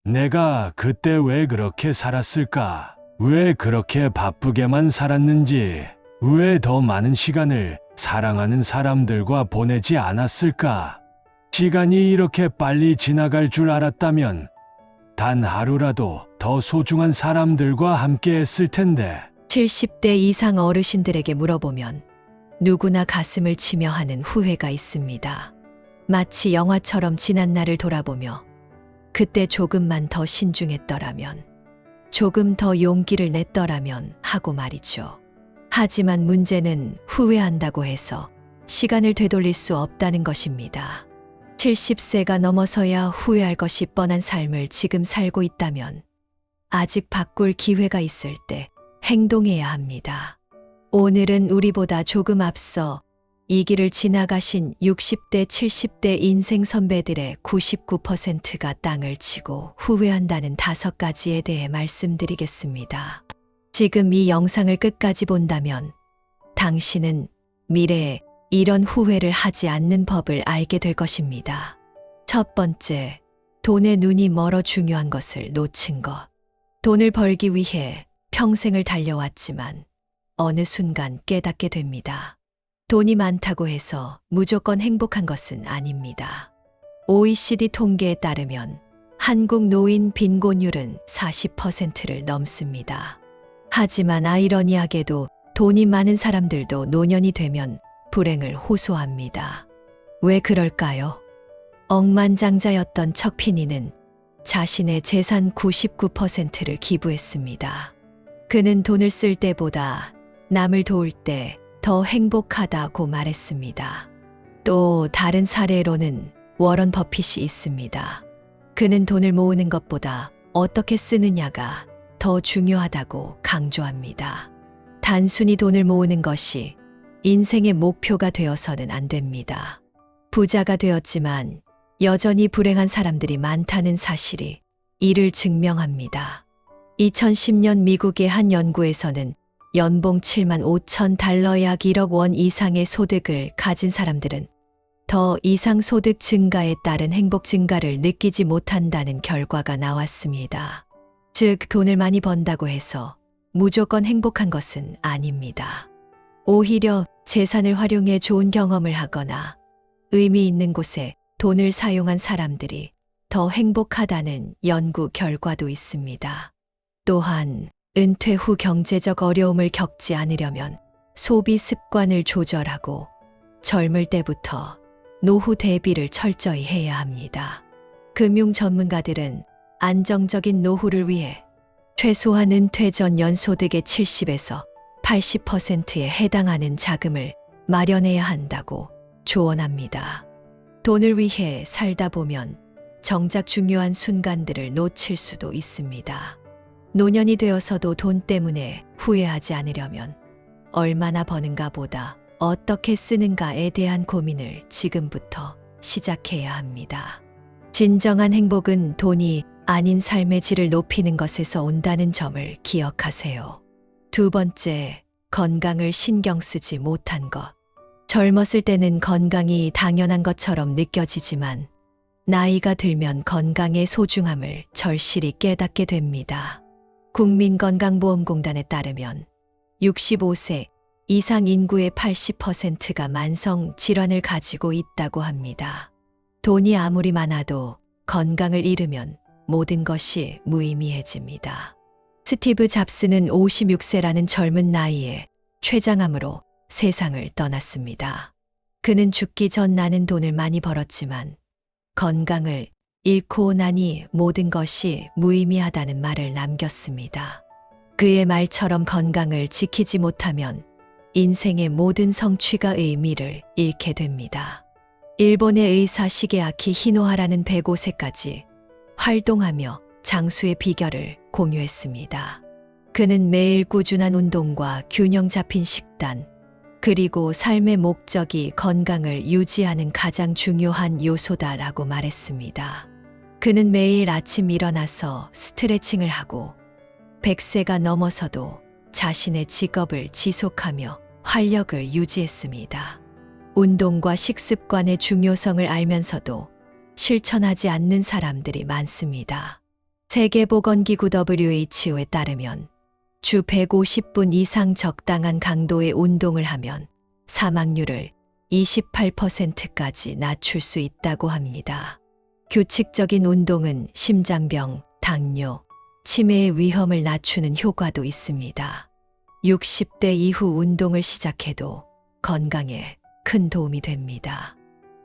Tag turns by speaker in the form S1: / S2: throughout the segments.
S1: 내가 그때 왜 그렇게 살았을까? 왜 그렇게 바쁘게만 살았는지, 왜 더 많은 시간을 사랑하는 사람들과 보내지 않았을까? 시간이 이렇게 빨리 지나갈 줄 알았다면 단 하루라도 더 소중한 사람들과 함께 했을 텐데.
S2: 70대 이상 어르신들에게 물어보면 누구나 가슴을 치며 하는 후회가 있습니다. 마치 영화처럼 지난 날을 돌아보며 그때 조금만 더 신중했더라면, 조금 더 용기를 냈더라면 하고 말이죠. 하지만 문제는 후회한다고 해서 시간을 되돌릴 수 없다는 것입니다. 70세가 넘어서야 후회할 것이 뻔한 삶을 지금 살고 있다면 아직 바꿀 기회가 있을 때 행동해야 합니다. 오늘은 우리보다 조금 앞서 이 길을 지나가신 60대, 70대 인생 선배들의 99%가 땅을 치고 후회한다는 5가지에 대해 말씀드리겠습니다. 지금 이 영상을 끝까지 본다면 당신은 미래에 이런 후회를 하지 않는 법을 알게 될 것입니다. 첫 번째, 돈에 눈이 멀어 중요한 것을 놓친 것. 돈을 벌기 위해 평생을 달려왔지만 어느 순간 깨닫게 됩니다. 돈이 많다고 해서 무조건 행복한 것은 아닙니다. OECD 통계에 따르면 한국 노인 빈곤율은 40%를 넘습니다. 하지만 아이러니하게도 돈이 많은 사람들도 노년이 되면 불행을 호소합니다. 왜 그럴까요? 억만장자였던 척피니는 자신의 재산 99%를 기부했습니다. 그는 돈을 쓸 때보다 남을 도울 때 더 행복하다고 말했습니다. 또 다른 사례로는 워런 버핏이 있습니다. 그는 돈을 모으는 것보다 어떻게 쓰느냐가 더 중요하다고 강조합니다. 단순히 돈을 모으는 것이 인생의 목표가 되어서는 안 됩니다. 부자가 되었지만 여전히 불행한 사람들이 많다는 사실이 이를 증명합니다. 2010년 미국의 한 연구에서는 연봉 7만 5천 달러 약 1억 원 이상의 소득을 가진 사람들은 더 이상 소득 증가에 따른 행복 증가를 느끼지 못한다는 결과가 나왔습니다. 즉, 돈을 많이 번다고 해서 무조건 행복한 것은 아닙니다. 오히려 재산을 활용해 좋은 경험을 하거나 의미 있는 곳에 돈을 사용한 사람들이 더 행복하다는 연구 결과도 있습니다. 또한 은퇴 후 경제적 어려움을 겪지 않으려면 소비 습관을 조절하고 젊을 때부터 노후 대비를 철저히 해야 합니다. 금융 전문가들은 안정적인 노후를 위해 최소한 은퇴 전 연소득의 70에서 80%에 해당하는 자금을 마련해야 한다고 조언합니다. 돈을 위해 살다 보면 정작 중요한 순간들을 놓칠 수도 있습니다. 노년이 되어서도 돈 때문에 후회하지 않으려면 얼마나 버는가 보다 어떻게 쓰는가에 대한 고민을 지금부터 시작해야 합니다. 진정한 행복은 돈이 아닌 삶의 질을 높이는 것에서 온다는 점을 기억하세요. 두 번째, 건강을 신경 쓰지 못한 것. 젊었을 때는 건강이 당연한 것처럼 느껴지지만 나이가 들면 건강의 소중함을 절실히 깨닫게 됩니다. 국민건강보험공단에 따르면 65세 이상 인구의 80%가 만성 질환을 가지고 있다고 합니다. 돈이 아무리 많아도 건강을 잃으면 모든 것이 무의미해집니다. 스티브 잡스는 56세라는 젊은 나이에 췌장암으로 세상을 떠났습니다. 그는 죽기 전 나는 돈을 많이 벌었지만 건강을 잃고 나니 모든 것이 무의미하다는 말을 남겼습니다. 그의 말처럼 건강을 지키지 못하면 인생의 모든 성취가 의미를 잃게 됩니다. 일본의 의사 시게아키 히노하라는 105세까지 활동하며 장수의 비결을 공유했습니다. 그는 매일 꾸준한 운동과 균형 잡힌 식단, 그리고 삶의 목적이 건강을 유지하는 가장 중요한 요소다라고 말했습니다. 그는 매일 아침 일어나서 스트레칭을 하고 100세가 넘어서도 자신의 직업을 지속하며 활력을 유지했습니다. 운동과 식습관의 중요성을 알면서도 실천하지 않는 사람들이 많습니다. 세계보건기구 WHO에 따르면 주 150분 이상 적당한 강도의 운동을 하면 사망률을 28%까지 낮출 수 있다고 합니다. 규칙적인 운동은 심장병, 당뇨, 치매의 위험을 낮추는 효과도 있습니다. 60대 이후 운동을 시작해도 건강에 큰 도움이 됩니다.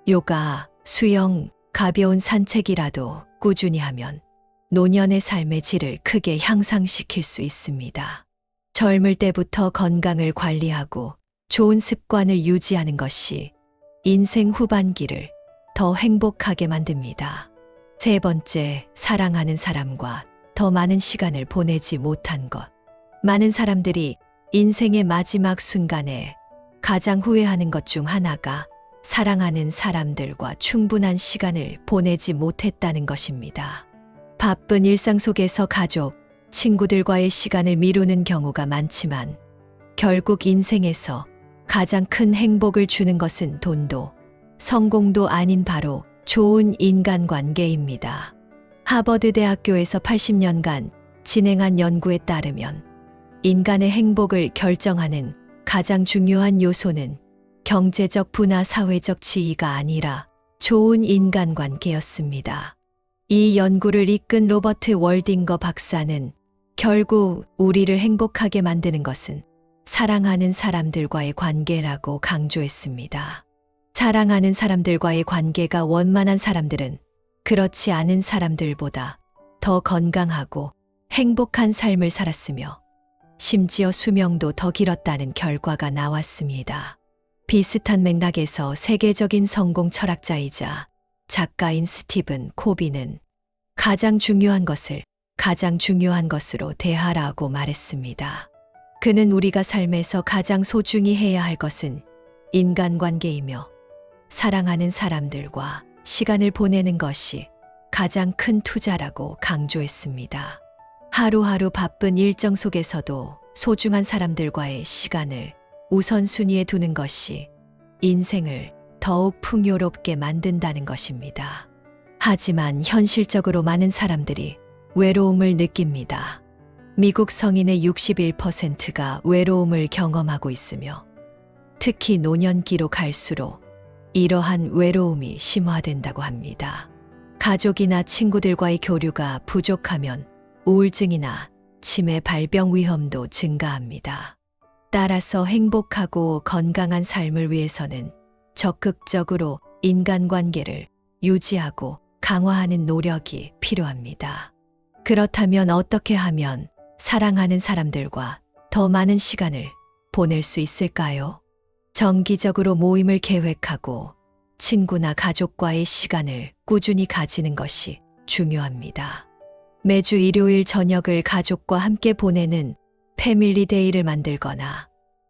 S2: 요가, 수영, 가벼운 산책이라도 꾸준히 하면 노년의 삶의 질을 크게 향상시킬 수 있습니다. 젊을 때부터 건강을 관리하고 좋은 습관을 유지하는 것이 인생 후반기를 더 행복하게 만듭니다. 세 번째, 사랑하는 사람과 더 많은 시간을 보내지 못한 것. 많은 사람들이 인생의 마지막 순간에 가장 후회하는 것 중 하나가 사랑하는 사람들과 충분한 시간을 보내지 못했다는 것입니다. 바쁜 일상 속에서 가족, 친구들과의 시간을 미루는 경우가 많지만 결국 인생에서 가장 큰 행복을 주는 것은 돈도 성공도 아닌 바로 좋은 인간관계입니다. 하버드 대학교에서 80년간 진행한 연구에 따르면 인간의 행복을 결정하는 가장 중요한 요소는 경제적 부나 사회적 지위가 아니라 좋은 인간관계였습니다. 이 연구를 이끈 로버트 월딩거 박사는 결국 우리를 행복하게 만드는 것은 사랑하는 사람들과의 관계라고 강조했습니다. 사랑하는 사람들과의 관계가 원만한 사람들은 그렇지 않은 사람들보다 더 건강하고 행복한 삶을 살았으며 심지어 수명도 더 길었다는 결과가 나왔습니다. 비슷한 맥락에서 세계적인 성공 철학자이자 작가인 스티븐 코비는 가장 중요한 것을 가장 중요한 것으로 대하라고 말했습니다. 그는 우리가 삶에서 가장 소중히 해야 할 것은 인간관계이며 사랑하는 사람들과 시간을 보내는 것이 가장 큰 투자라고 강조했습니다. 하루하루 바쁜 일정 속에서도 소중한 사람들과의 시간을 우선순위에 두는 것이 인생을 더욱 풍요롭게 만든다는 것입니다. 하지만 현실적으로 많은 사람들이 외로움을 느낍니다. 미국 성인의 61%가 외로움을 경험하고 있으며 특히 노년기로 갈수록 이러한 외로움이 심화된다고 합니다. 가족이나 친구들과의 교류가 부족하면 우울증이나 치매 발병 위험도 증가합니다. 따라서 행복하고 건강한 삶을 위해서는 적극적으로 인간관계를 유지하고 강화하는 노력이 필요합니다. 그렇다면 어떻게 하면 사랑하는 사람들과 더 많은 시간을 보낼 수 있을까요? 정기적으로 모임을 계획하고 친구나 가족과의 시간을 꾸준히 가지는 것이 중요합니다. 매주 일요일 저녁을 가족과 함께 보내는 패밀리 데이를 만들거나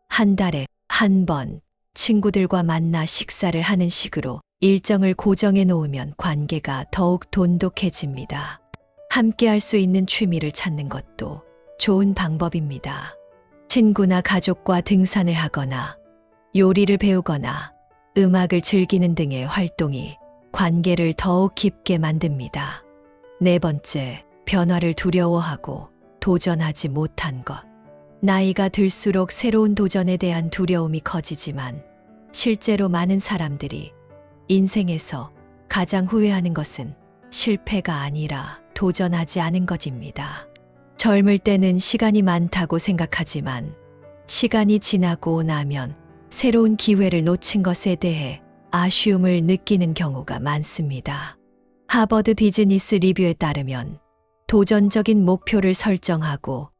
S2: 한 달에 한 번 친구들과 만나 식사를 하는 식으로 일정을 고정해 놓으면 관계가 더욱 돈독해집니다. 함께 할 수 있는 취미를 찾는 것도 좋은 방법입니다. 친구나 가족과 등산을 하거나 요리를 배우거나 음악을 즐기는 등의 활동이 관계를 더욱 깊게 만듭니다. 네 번째, 변화를 두려워하고 도전하지 못한 것. 나이가 들수록 새로운 도전에 대한 두려움이 커지지만 실제로 많은 사람들이 인생에서 가장 후회하는 것은 실패가 아니라 도전하지 않은 것입니다. 젊을 때는 시간이 많다고 생각하지만 시간이 지나고 나면 새로운 기회를 놓친 것에 대해 아쉬움을 느끼는 경우가 많습니다. 하버드 비즈니스 리뷰에 따르면 도전적인 목표를 설정하고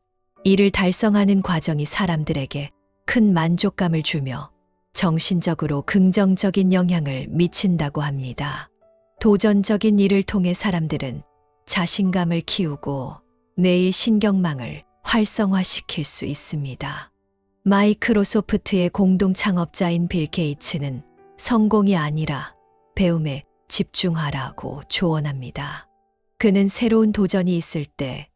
S2: 이를 달성하는 과정이 사람들에게 큰 만족감을 주며 정신적으로 긍정적인 영향을 미친다고 합니다. 도전적인 일을 통해 사람들은 자신감을 키우고 뇌의 신경망을 활성화시킬 수 있습니다. 마이크로소프트의 공동 창업자인 빌 게이츠는 성공이 아니라 배움에 집중하라고 조언합니다. 그는 새로운 도전이 있을 때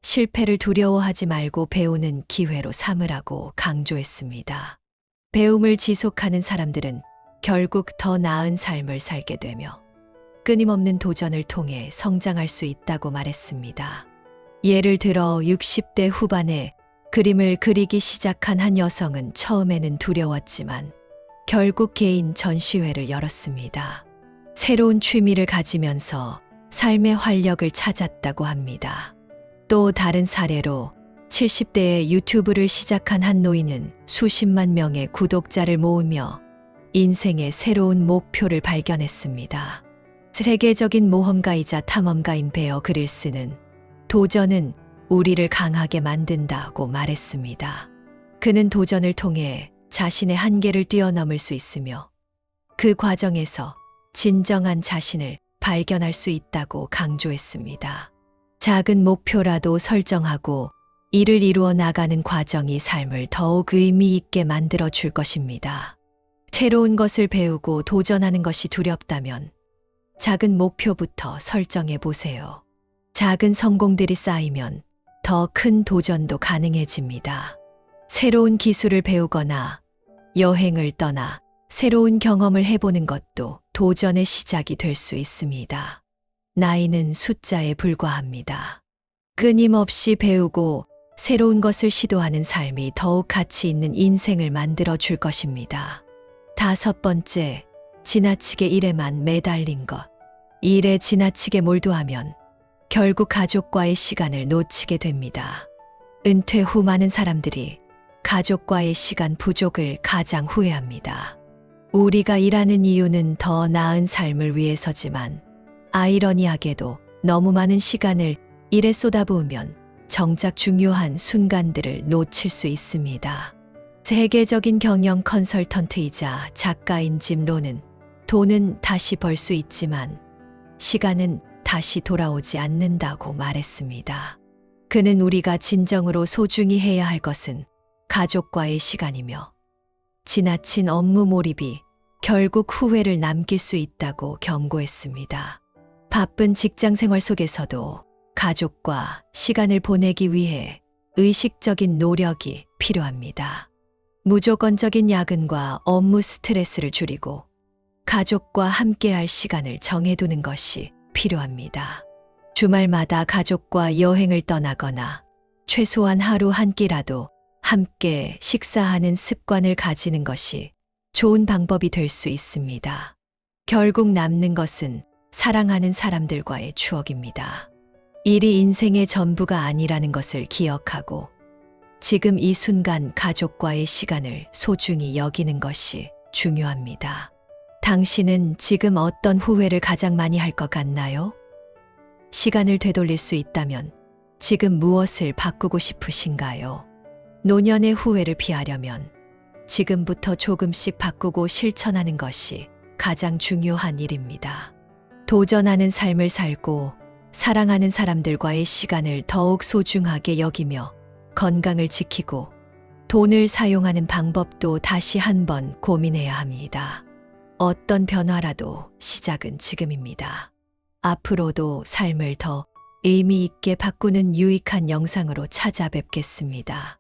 S2: 실패를 두려워하지 말고 배우는 기회로 삼으라고 강조했습니다. 배움을 지속하는 사람들은 결국 더 나은 삶을 살게 되며 끊임없는 도전을 통해 성장할 수 있다고 말했습니다. 예를 들어 60대 후반에 그림을 그리기 시작한 한 여성은 처음에는 두려웠지만 결국 개인 전시회를 열었습니다. 새로운 취미를 가지면서 삶의 활력을 찾았다고 합니다. 또 다른 사례로 70대에 유튜브를 시작한 한 노인은 수십만 명의 구독자를 모으며 인생의 새로운 목표를 발견했습니다. 세계적인 모험가이자 탐험가인 베어 그릴스는 도전은 우리를 강하게 만든다고 말했습니다. 그는 도전을 통해 자신의 한계를 뛰어넘을 수 있으며 그 과정에서 진정한 자신을 발견할 수 있다고 강조했습니다. 작은 목표라도 설정하고 이를 이루어 나가는 과정이 삶을 더욱 의미 있게 만들어 줄 것입니다. 새로운 것을 배우고 도전하는 것이 두렵다면 작은 목표부터 설정해 보세요. 작은 성공들이 쌓이면 더 큰 도전도 가능해집니다. 새로운 기술을 배우거나 여행을 떠나 새로운 경험을 해보는 것도 도전의 시작이 될 수 있습니다. 나이는 숫자에 불과합니다. 끊임없이 배우고 새로운 것을 시도하는 삶이 더욱 가치 있는 인생을 만들어 줄 것입니다. 5번째, 지나치게 일에만 매달린 것. 일에 지나치게 몰두하면 결국 가족과의 시간을 놓치게 됩니다. 은퇴 후 많은 사람들이 가족과의 시간 부족을 가장 후회합니다. 우리가 일하는 이유는 더 나은 삶을 위해서지만 아이러니하게도 너무 많은 시간을 일에 쏟아부으면 정작 중요한 순간들을 놓칠 수 있습니다. 세계적인 경영 컨설턴트이자 작가인 짐 론은 돈은 다시 벌 수 있지만 시간은 다시 돌아오지 않는다고 말했습니다. 그는 우리가 진정으로 소중히 해야 할 것은 가족과의 시간이며 지나친 업무 몰입이 결국 후회를 남길 수 있다고 경고했습니다. 바쁜 직장 생활 속에서도 가족과 시간을 보내기 위해 의식적인 노력이 필요합니다. 무조건적인 야근과 업무 스트레스를 줄이고 가족과 함께할 시간을 정해두는 것이 필요합니다. 주말마다 가족과 여행을 떠나거나 최소한 하루 한 끼라도 함께 식사하는 습관을 가지는 것이 좋은 방법이 될 수 있습니다. 결국 남는 것은 사랑하는 사람들과의 추억입니다. 일이 인생의 전부가 아니라는 것을 기억하고 지금 이 순간 가족과의 시간을 소중히 여기는 것이 중요합니다. 당신은 지금 어떤 후회를 가장 많이 할 것 같나요? 시간을 되돌릴 수 있다면 지금 무엇을 바꾸고 싶으신가요? 노년의 후회를 피하려면 지금부터 조금씩 바꾸고 실천하는 것이 가장 중요한 일입니다. 도전하는 삶을 살고 사랑하는 사람들과의 시간을 더욱 소중하게 여기며 건강을 지키고 돈을 사용하는 방법도 다시 한번 고민해야 합니다. 어떤 변화라도 시작은 지금입니다. 앞으로도 삶을 더 의미 있게 바꾸는 유익한 영상으로 찾아뵙겠습니다.